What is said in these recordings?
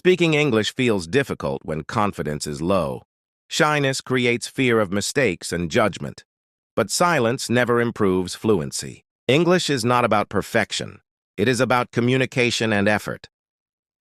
Speaking English feels difficult when confidence is low. Shyness creates fear of mistakes and judgment. But silence never improves fluency. English is not about perfection. It is about communication and effort.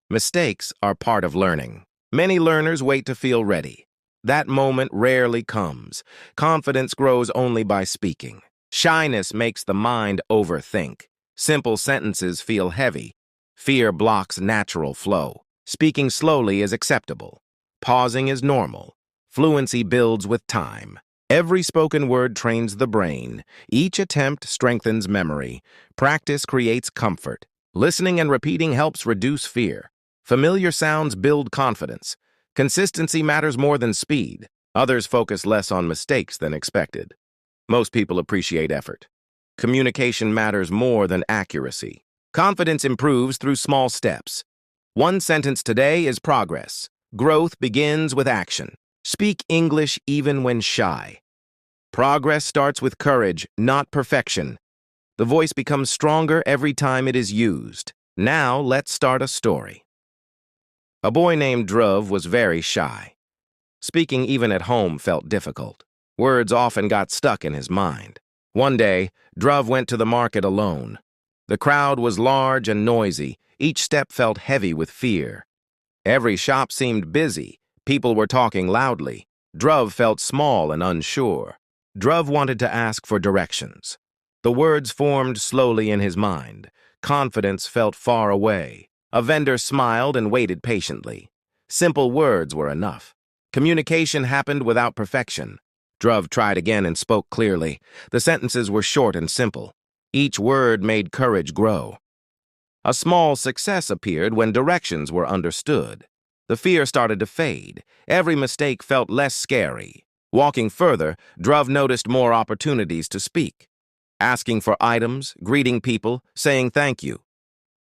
Mistakes are part of learning. Many learners wait to feel ready. That moment rarely comes. Confidence grows only by speaking. Shyness makes the mind overthink. Simple sentences feel heavy. Fear blocks natural flow. Speaking slowly is acceptable. Pausing is normal. Fluency builds with time. Every spoken word trains the brain. Each attempt strengthens memory. Practice creates comfort. Listening and repeating helps reduce fear. Familiar sounds build confidence. Consistency matters more than speed. Others focus less on mistakes than expected. Most people appreciate effort. Communication matters more than accuracy. Confidence improves through small steps. One sentence today is progress. Growth begins with action. Speak English even when shy. Progress starts with courage, not perfection. The voice becomes stronger every time it is used. Now, let's start a story. A boy named Druv was very shy. Speaking even at home felt difficult. Words often got stuck in his mind. One day, Druv went to the market alone. The crowd was large and noisy. Each step felt heavy with fear. Every shop seemed busy. People were talking loudly. Druv felt small and unsure. Druv wanted to ask for directions. The words formed slowly in his mind. Confidence felt far away. A vendor smiled and waited patiently. Simple words were enough. Communication happened without perfection. Druv tried again and spoke clearly. The sentences were short and simple. Each word made courage grow. A small success appeared when directions were understood. The fear started to fade. Every mistake felt less scary. Walking further, Druv noticed more opportunities to speak. Asking for items, greeting people, saying thank you.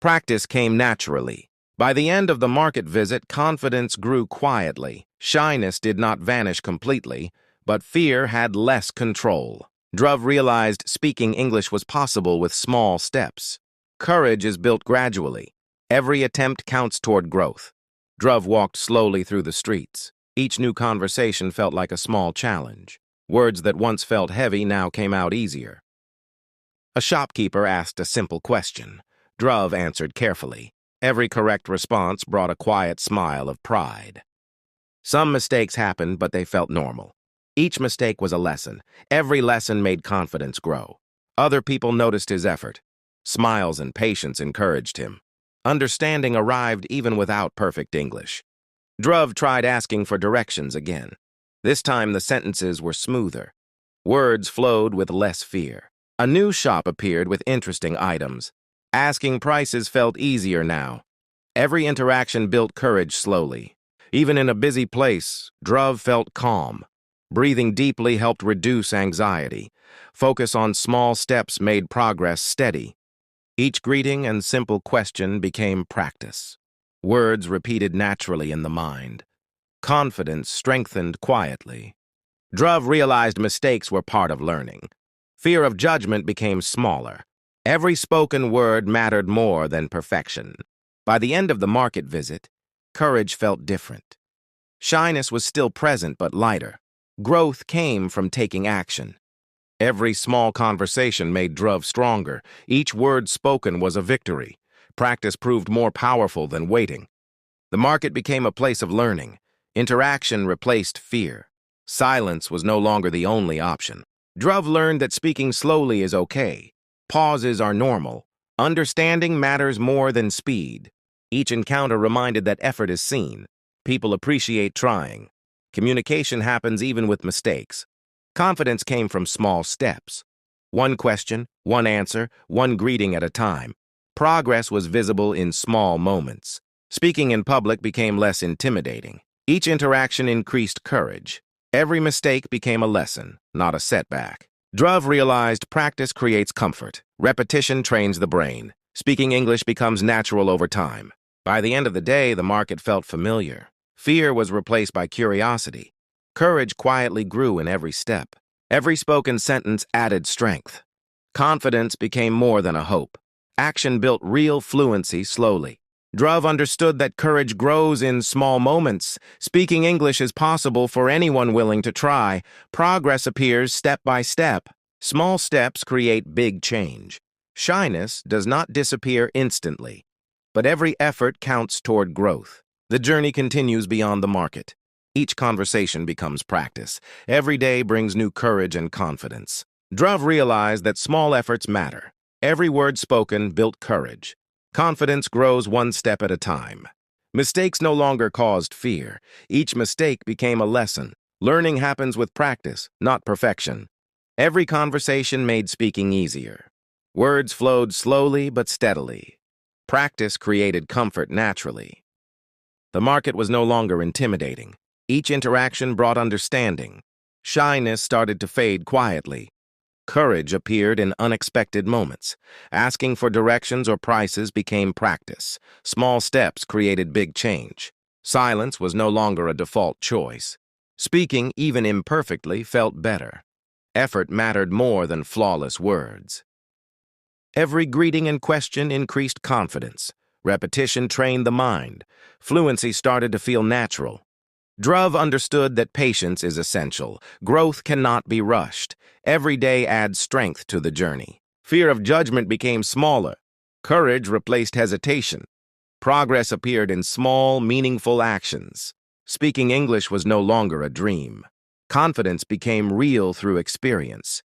Practice came naturally. By the end of the market visit, confidence grew quietly. Shyness did not vanish completely, but fear had less control. Druv realized speaking English was possible with small steps. Courage is built gradually. Every attempt counts toward growth. Druv walked slowly through the streets. Each new conversation felt like a small challenge. Words that once felt heavy now came out easier. A shopkeeper asked a simple question. Druv answered carefully. Every correct response brought a quiet smile of pride. Some mistakes happened, but they felt normal. Each mistake was a lesson. Every lesson made confidence grow. Other people noticed his effort. Smiles and patience encouraged him. Understanding arrived even without perfect English. Druv tried asking for directions again. This time the sentences were smoother. Words flowed with less fear. A new shop appeared with interesting items. Asking prices felt easier now. Every interaction built courage slowly. Even in a busy place, Druv felt calm. Breathing deeply helped reduce anxiety. Focus on small steps made progress steady. Each greeting and simple question became practice. Words repeated naturally in the mind. Confidence strengthened quietly. Druv realized mistakes were part of learning. Fear of judgment became smaller. Every spoken word mattered more than perfection. By the end of the market visit, courage felt different. Shyness was still present but lighter. Growth came from taking action. Every small conversation made Druv stronger. Each word spoken was a victory. Practice proved more powerful than waiting. The market became a place of learning. Interaction replaced fear. Silence was no longer the only option. Druv learned that speaking slowly is okay. Pauses are normal. Understanding matters more than speed. Each encounter reminded that effort is seen. People appreciate trying. Communication happens even with mistakes. Confidence came from small steps. One question, one answer, one greeting at a time. Progress was visible in small moments. Speaking in public became less intimidating. Each interaction increased courage. Every mistake became a lesson, not a setback. Druv realized practice creates comfort. Repetition trains the brain. Speaking English becomes natural over time. By the end of the day, the market felt familiar. Fear was replaced by curiosity. Courage quietly grew in every step. Every spoken sentence added strength. Confidence became more than a hope. Action built real fluency slowly. Druv understood that courage grows in small moments. Speaking English is possible for anyone willing to try. Progress appears step by step. Small steps create big change. Shyness does not disappear instantly, but every effort counts toward growth. The journey continues beyond the market. Each conversation becomes practice. Every day brings new courage and confidence. Druv realized that small efforts matter. Every word spoken built courage. Confidence grows one step at a time. Mistakes no longer caused fear. Each mistake became a lesson. Learning happens with practice, not perfection. Every conversation made speaking easier. Words flowed slowly but steadily. Practice created comfort naturally. The market was no longer intimidating. Each interaction brought understanding. Shyness started to fade quietly. Courage appeared in unexpected moments. Asking for directions or prices became practice. Small steps created big change. Silence was no longer a default choice. Speaking, even imperfectly, felt better. Effort mattered more than flawless words. Every greeting and question increased confidence. Repetition trained the mind. Fluency started to feel natural. Druv understood that patience is essential. Growth cannot be rushed. Every day adds strength to the journey. Fear of judgment became smaller. Courage replaced hesitation. Progress appeared in small, meaningful actions. Speaking English was no longer a dream. Confidence became real through experience.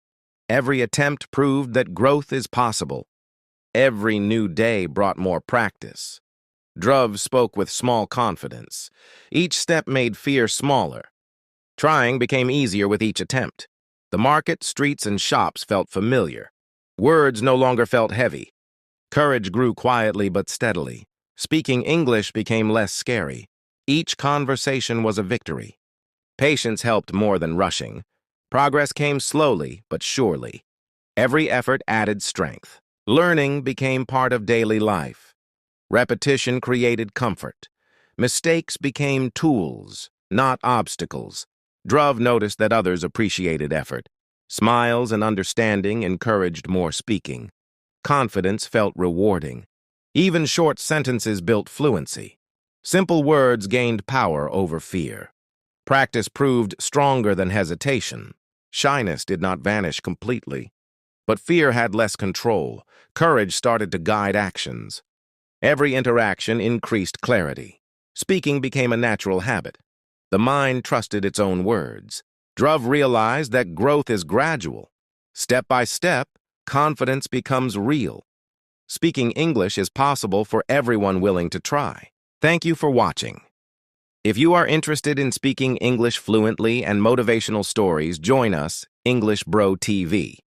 Every attempt proved that growth is possible. Every new day brought more practice. Druv spoke with small confidence. Each step made fear smaller. Trying became easier with each attempt. The market, streets, and shops felt familiar. Words no longer felt heavy. Courage grew quietly but steadily. Speaking English became less scary. Each conversation was a victory. Patience helped more than rushing. Progress came slowly but surely. Every effort added strength. Learning became part of daily life. Repetition created comfort. Mistakes became tools, not obstacles. Druv noticed that others appreciated effort. Smiles and understanding encouraged more speaking. Confidence felt rewarding. Even short sentences built fluency. Simple words gained power over fear. Practice proved stronger than hesitation. Shyness did not vanish completely. But fear had less control. Courage started to guide actions. Every interaction increased clarity. Speaking became a natural habit. The mind trusted its own words. Druv realized that growth is gradual. Step by step, confidence becomes real. Speaking English is possible for everyone willing to try. Thank you for watching. If you are interested in speaking English fluently and motivational stories, join us, English Bro TV.